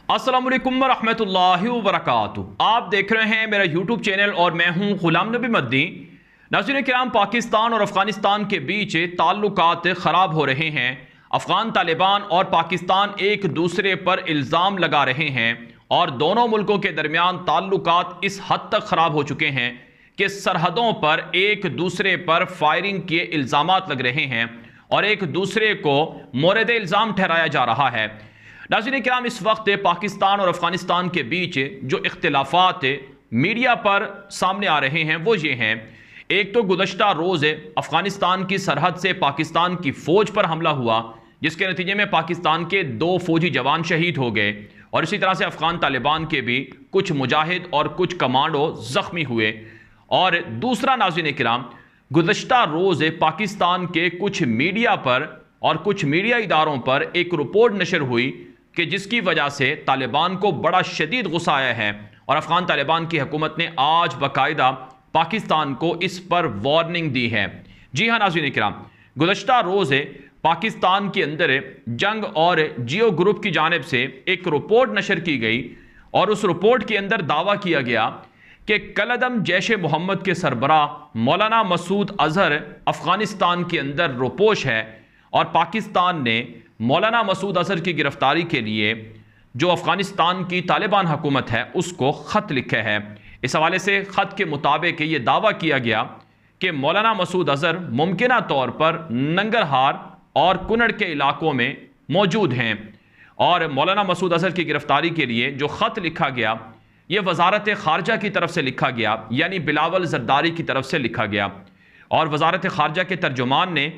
अस्सलाम वालेकुम रहमतुल्लाहि व बरकातुहू। आप देख रहे हैं मेरा यूट्यूब चैनल और मैं हूं गुलाम नबी मद्दी। नाज़रीन किराम, पाकिस्तान और अफगानिस्तान के बीच ताल्लुकात ख़राब हो रहे हैं। अफगान तालिबान और पाकिस्तान एक दूसरे पर इल्ज़ाम लगा रहे हैं और दोनों मुल्कों के दरमियान ताल्लुकात इस हद तक ख़राब हो चुके हैं कि सरहदों पर एक दूसरे पर फायरिंग के इल्ज़ामात लग रहे हैं और एक दूसरे को मोरद इल्ज़ाम ठहराया जा रहा है। नाज़रीन किराम, इस वक्त पाकिस्तान और अफगानिस्तान के बीच जो इख्तिलाफात मीडिया पर सामने आ रहे हैं वो ये हैं। एक तो गुज़श्ता रोज़ अफगानिस्तान की सरहद से पाकिस्तान की फ़ौज पर हमला हुआ, जिसके नतीजे में पाकिस्तान के 2 फ़ौजी जवान शहीद हो गए और इसी तरह से अफगान तालिबान के भी कुछ मुजाहिद और कुछ कमांडो ज़ख्मी हुए। और दूसरा नाज़रीन किराम, गुज़श्ता रोज़ पाकिस्तान के कुछ मीडिया पर और कुछ मीडिया इदारों पर एक रिपोर्ट नशर हुई कि जिसकी वजह से तालिबान को बड़ा शदीद गुस्सा आया है और अफगान तालिबान की हुकूमत ने आज बाकायदा पाकिस्तान को इस पर वार्निंग दी है। जी हाँ नाज़रीन किराम, गुज़श्ता रोज़ पाकिस्तान के अंदर जंग और जियो ग्रुप की जानिब से एक रिपोर्ट नशर की गई और उस रिपोर्ट के अंदर दावा किया गया कि कलअदम जैश मोहम्मद के सरबराह मौलाना मसूद अजहर अफगानिस्तान के अंदर रोपोश है और पाकिस्तान ने मौलाना मसूद अजहर की गिरफ्तारी के लिए जो अफगानिस्तान की तालिबान हुकूमत है उसको ख़त लिखा है। इस हवाले से ख़त के मुताबिक ये दावा किया गया कि मौलाना मसूद अजहर मुमकिना तौर पर नंगरहार और कुनड़ के इलाकों में मौजूद हैं और मौलाना मसूद अजहर की गिरफ्तारी के लिए जो ख़त लिखा गया ये वजारत ख़ारजा की तरफ से लिखा गया, यानी बिलावल जरदारी की तरफ से लिखा गया और वजारत ख़ारजा के तर्जुमान ने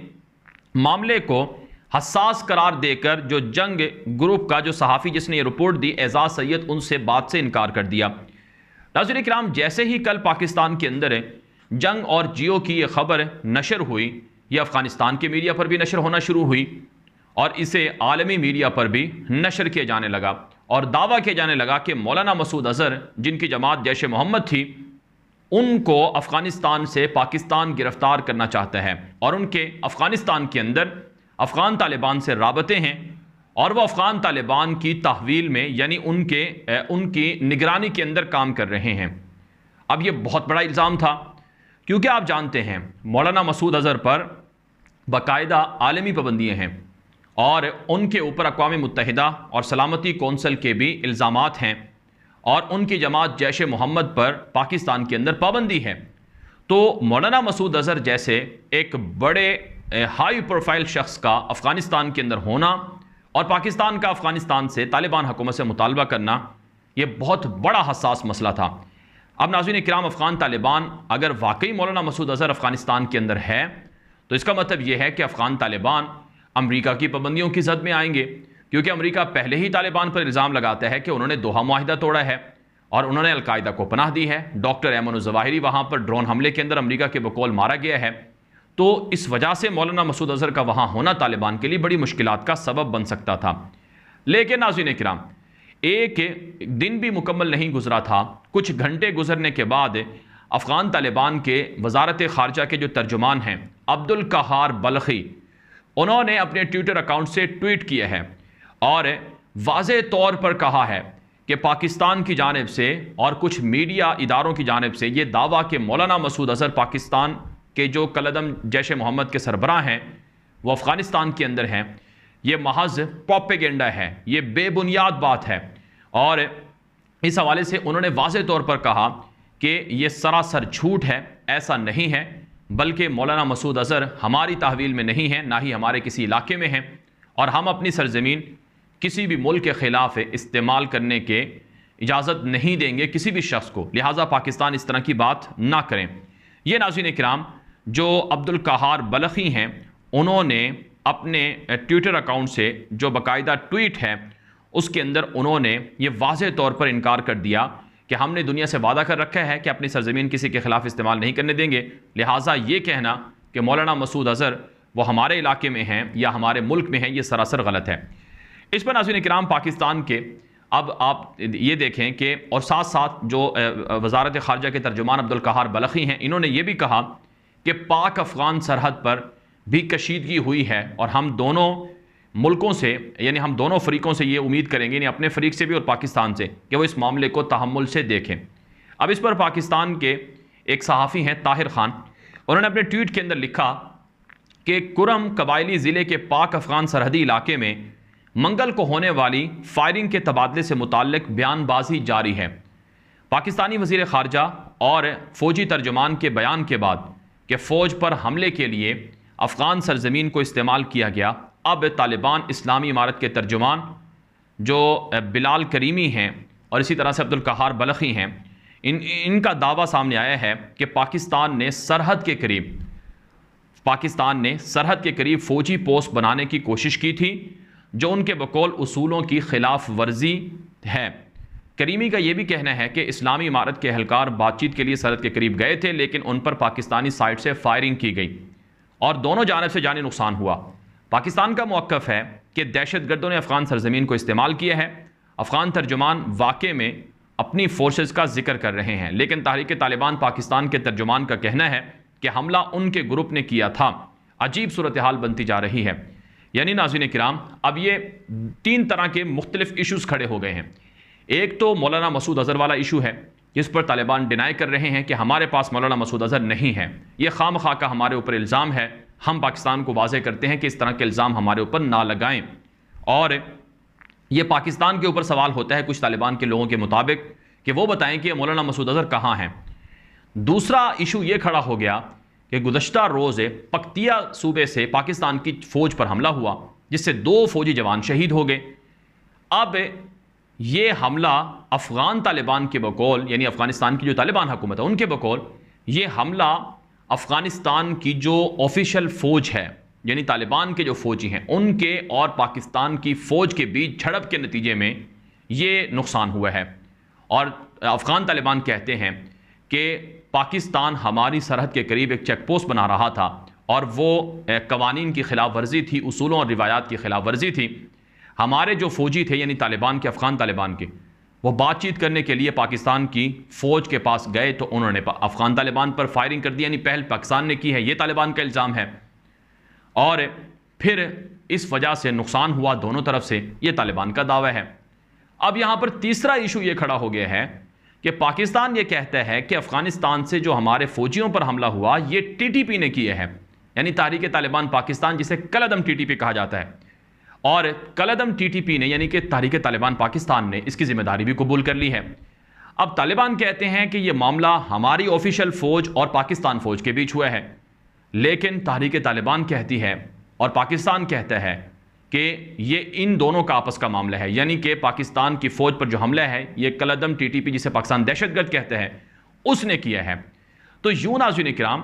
मामले को हसास करार देकर जो जंग ग्रुप का जो सहाफ़ी जिसने ये रिपोर्ट दी एजाज सैयद, उनसे बात से इनकार कर दिया। नाज़रीन किराम, जैसे ही कल पाकिस्तान के अंदर जंग और जियो की ये खबर नशर हुई, ये अफ़गानिस्तान के मीडिया पर भी नशर होना शुरू हुई और इसे आलमी मीडिया पर भी नशर किया जाने लगा और दावा किया जाने लगा कि मौलाना मसूद अजहर, जिनकी जमात जैश मोहम्मद थी, उनको अफ़गानिस्तान से पाकिस्तान गिरफ्तार करना चाहता है और उनके अफ़गानिस्तान के अंदर अफ़गान तालिबान से राबते हैं और वह अफ़गान तालिबान की तहवील में यानी उनकी निगरानी के अंदर काम कर रहे हैं। अब ये बहुत बड़ा इल्ज़ाम था क्योंकि आप जानते हैं मौलाना मसूद अजहर पर बाकायदा आलमी पाबंदियाँ हैं और उनके ऊपर अक़वाम मुत्तहिदा और सलामती कौंसिल के भी इल्ज़ामात हैं और उनकी जमात जैश मोहम्मद पर पाकिस्तान के अंदर पाबंदी है। तो मौलाना मसूद अजहर जैसे एक बड़े हाई प्रोफाइल शख्स का अफ़गानिस्तान के अंदर होना और पाकिस्तान का अफ़गानिस्तान से तालिबान हुकूमत से मुतालबा करना, ये बहुत बड़ा हसास मसला था। अब नाज़रीन किराम, अफ़गान तालिबान अगर वाकई मौलाना मसूद अजहर अफ़गानिस्तान के अंदर है तो इसका मतलब यह है कि अफ़गान तालिबान अमरीका की पाबंदियों की जद में आएंगे, क्योंकि अमरीका पहले ही तालिबान पर इल्ज़ाम लगाता है कि उन्होंने दोहा मुआहिदा तोड़ा है और उन्होंने अलकायदा को पनाह दी है। डॉक्टर ऐमन ज़वाहिरी वहाँ पर ड्रोन हमले के अंदर अमरीका के बकौल मारा गया है। तो इस वजह से मौलाना मसूद अजहर का वहाँ होना तालिबान के लिए बड़ी मुश्किलात का सबब बन सकता था। लेकिन नाज़रीन किराम, एक दिन भी मुकम्मल नहीं गुजरा था, कुछ घंटे गुजरने के बाद अफ़गान तालिबान के वजारत ख़ारजा के जो तर्जुमान हैं अब्दुल कहार बलखी, उन्होंने अपने ट्विटर अकाउंट से ट्वीट किया है और वाज़े तौर पर कहा है कि पाकिस्तान की जानिब से और कुछ मीडिया इदारों की जानिब से ये दावा कि मौलाना मसूद अजहर पाकिस्तान के जो कलअदम जैश मोहम्मद के सरबराह हैं वो अफ़गानिस्तान के अंदर हैं, ये महज प्रोपेगेंडा है, ये बेबुनियाद बात है। और इस हवाले से उन्होंने वाज़े तौर पर कहा कि ये सरासर झूठ है, ऐसा नहीं है, बल्कि मौलाना मसूद अजहर हमारी तहवील में नहीं है, ना ही हमारे किसी इलाके में है और हम अपनी सरजमीन किसी भी मुल्क के ख़िलाफ़ इस्तेमाल करने के इजाज़त नहीं देंगे किसी भी शख्स को, लिहाजा पाकिस्तान इस तरह की बात ना करें। ये नाज़रीन किराम, जो अब्दुल कहार बलखी हैं, उन्होंने अपने ट्विटर अकाउंट से जो बाकायदा ट्वीट है उसके अंदर उन्होंने ये वाज़े तौर पर इनकार कर दिया कि हमने दुनिया से वादा कर रखा है कि अपनी सरजमीन किसी के ख़िलाफ़ इस्तेमाल नहीं करने देंगे, लिहाजा ये कहना कि मौलाना मसूद अजहर वो हमारे इलाके में हैं या हमारे मुल्क में हैं, ये सरासर गलत है। इस पर नाज़रीन किराम, पाकिस्तान के अब आप ये देखें कि और साथ साथ जो वजारत ख़ारजा के तर्जुमान अब्दुल कहार बलखी हैं, इन्होंने ये भी कहा कि पाक अफ़गान सरहद पर भी कशीदगी हुई है और हम दोनों मुल्कों से, यानी हम दोनों फरीकों से ये उम्मीद करेंगे, यानी अपने फरीक से भी और पाकिस्तान से, कि वो इस मामले को तहम्मुल से देखें। अब इस पर पाकिस्तान के एक सहाफ़ी हैं ताहिर ख़ान, उन्होंने अपने ट्वीट के अंदर लिखा कि कुरम कबायली ज़िले के पाक अफ़गान सरहदी इलाके में मंगल को होने वाली फायरिंग के तबादले से मुताल्लिक बयानबाजी जारी है। पाकिस्तानी वज़ीर ख़ारजा और फ़ौजी तर्जुमान के बयान के बाद कि फ़ौज पर हमले के लिए अफ़गान सरजमीन को इस्तेमाल किया गया, अब तालिबान इस्लामी इमारत के तर्जुमान जो बिलाल करीमी हैं और इसी तरह से अब्दुल कहार बलखी हैं, इनका दावा सामने आया है कि पाकिस्तान ने सरहद के करीब फ़ौजी पोस्ट बनाने की कोशिश की थी, जो उनके बकौल उसूलों की खिलाफ वर्जी है। करीमी का यह भी कहना है कि इस्लामी इमारत के एहलकार बातचीत के लिए सरहद के करीब गए थे, लेकिन उन पर पाकिस्तानी साइड से फायरिंग की गई और दोनों जानब से जानी नुकसान हुआ। पाकिस्तान का मौक़िफ़ है कि दहशतगर्दों ने अफ़गान सरजमीन को इस्तेमाल किया है। अफ़गान तर्जुमान वाक़े में अपनी फोर्सेस का जिक्र कर रहे हैं, लेकिन तहरीक तालिबान पाकिस्तान के तर्जुमान का कहना है कि हमला उनके ग्रुप ने किया था। अजीब सूरत हाल बनती जा रही है। यानी नाज़रीन किराम, अब ये 3 तरह के मुख्तलिफ इशूज़ खड़े हो गए हैं। एक तो मौलाना मसूद अज़हर वाला इशू है, जिस पर तालिबान डिनाई कर रहे हैं कि हमारे पास मौलाना मसूद अज़हर नहीं है, ये खामखा का हमारे ऊपर इल्ज़ाम है। हम पाकिस्तान को वाज़ेह करते हैं कि इस तरह के इल्ज़ाम हमारे ऊपर ना लगाएं, और ये पाकिस्तान के ऊपर सवाल होता है कुछ तालिबान के लोगों के मुताबिक कि वो बताएं कि मौलाना मसूद अज़हर कहाँ हैं। दूसरा इशू ये खड़ा हो गया कि गुज़श्ता रोज़ पख्तिया सूबे से पाकिस्तान की फ़ौज पर हमला हुआ, जिससे 2 फ़ौजी जवान शहीद हो गए। अब ये हमला अफ़गान तालिबान के बकौल, यानी अफ़गानिस्तान की जो तालिबान हुकूमत है उनके बकौल, ये हमला अफ़गानिस्तान की जो ऑफिशियल फ़ौज है, यानी तालिबान के जो फ़ौजी हैं उनके और पाकिस्तान की फ़ौज के बीच झड़प के नतीजे में ये नुकसान हुआ है। और अफ़गान तालिबान कहते हैं कि पाकिस्तान हमारी सरहद के करीब एक चेक पोस्ट बना रहा था और वो कवानीन की खिलाफ वर्जी थी, उसूलों और रिवायात की खिलाफ वर्जी थी। हमारे जो फ़ौजी थे, यानी तालिबान के, अफ़गान तालिबान के, वो बातचीत करने के लिए पाकिस्तान की फ़ौज के पास गए तो उन्होंने अफ़गान तालिबान पर फायरिंग कर दी, यानी पहल पाकिस्तान ने की है, ये तालिबान का इल्ज़ाम है। और फिर इस वजह से नुकसान हुआ दोनों तरफ से, ये तालिबान का दावा है। अब यहाँ पर तीसरा इशू ये खड़ा हो गया है कि पाकिस्तान ये कहता है कि अफ़गानिस्तान से जो हमारे फ़ौजियों पर हमला हुआ ये TTP ने किया है, यानी तहरीक तालिबान पाकिस्तान, जिसे कलअदम TTP कहा जाता है। और कलअदम TTP ने, यानी कि तहरीक तालिबान पाकिस्तान ने, इसकी जिम्मेदारी भी कबूल कर ली है। अब तालिबान कहते हैं कि यह मामला हमारी ऑफिशियल फ़ौज और पाकिस्तान फ़ौज के बीच हुआ है, लेकिन तहरीक तालिबान कहती है और पाकिस्तान कहता है कि ये इन दोनों का आपस का मामला है, यानी कि पाकिस्तान की फ़ौज पर जो हमला है ये कलअदम TTP, जिसे पाकिस्तान दहशतगर्द कहते हैं, उसने किया है। तो यूं नाज़रीन किराम,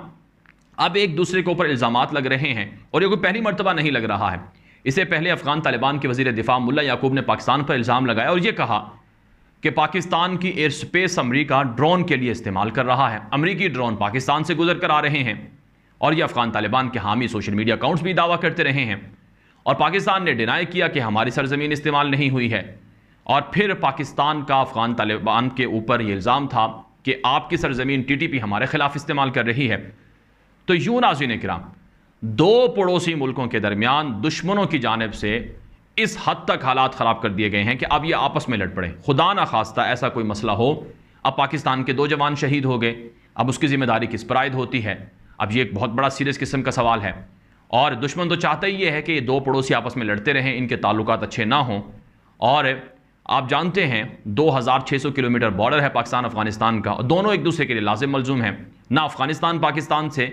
अब एक दूसरे के ऊपर इल्ज़ामात लग रहे हैं और ये कोई पहली मरतबा नहीं लग रहा है। इससे पहले अफ़गान तालिबान के वज़ीर दिफ़ा मुल्ला याकूब ने पाकिस्तान पर इल्ज़ाम लगाया और ये कहा कि पाकिस्तान की एयर स्पेस अमरीका ड्रोन के लिए इस्तेमाल कर रहा है। अमरीकी ड्रोन पाकिस्तान से गुजर कर आ रहे हैं और ये अफ़गान तालिबान के हामी सोशल मीडिया अकाउंट्स भी दावा करते रहे हैं। और पाकिस्तान ने डिनाई किया कि हमारी सरजमीन इस्तेमाल नहीं हुई है। और फिर पाकिस्तान का अफ़गान तालिबान के ऊपर ये इल्ज़ाम था कि आपकी सरजमीन TTP हमारे ख़िलाफ़ इस्तेमाल कर रही है। तो यूं नाज़रीन किराम, 2 पड़ोसी मुल्कों के दरमियान दुश्मनों की जानिब से इस हद तक हालात ख़राब कर दिए गए हैं कि अब ये आपस में लड़ पड़े। खुदा ना खास्ता ऐसा कोई मसला हो, अब पाकिस्तान के 2 जवान शहीद हो गए, अब उसकी ज़िम्मेदारी किस पर आयद होती है? अब ये एक बहुत बड़ा सीरियस किस्म का सवाल है। और दुश्मन तो चाहता ही ये है कि ये 2 पड़ोसी आपस में लड़ते रहें, इनके ताल्लुकात अच्छे ना हों। और आप जानते हैं 2600 किलोमीटर बॉर्डर है पाकिस्तान अफ़गानिस्तान का, और दोनों एक दूसरे के लिए लाजिम मलजूम हैं। ना अफ़गानिस्तान पाकिस्तान से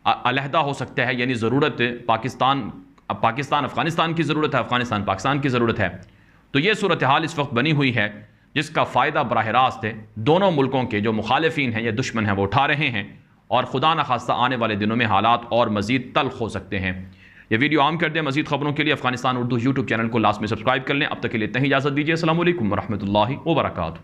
अलहदा हो सकता है, यानी ज़रूरत पाकिस्तान अफ़गानिस्तान की ज़रूरत है, अफ़गानिस्तान पाकिस्तान की ज़रूरत है। तो ये सूरत हाल इस वक्त बनी हुई है, जिसका फ़ायदा बराह रास्त दोनों मुल्कों के जो मुखालिफिन हैं या दुश्मन हैं वो उठा रहे हैं। और खुदा न खास्ता आने वाले दिनों में हालात और मज़ीद तल्ख़ हो सकते हैं। ये वीडियो आम कर दें। मज़ीद खबरों के लिए अफ़गानिस्तान उर्दू यूट्यूब चैनल को लास्ट में सब्सक्राइब कर लें। अब तक के लिए इतना ही इजाज़त दीजिए। अस्सलामु अलैकुम वरहमतुल्लाहि वबरकातुहू।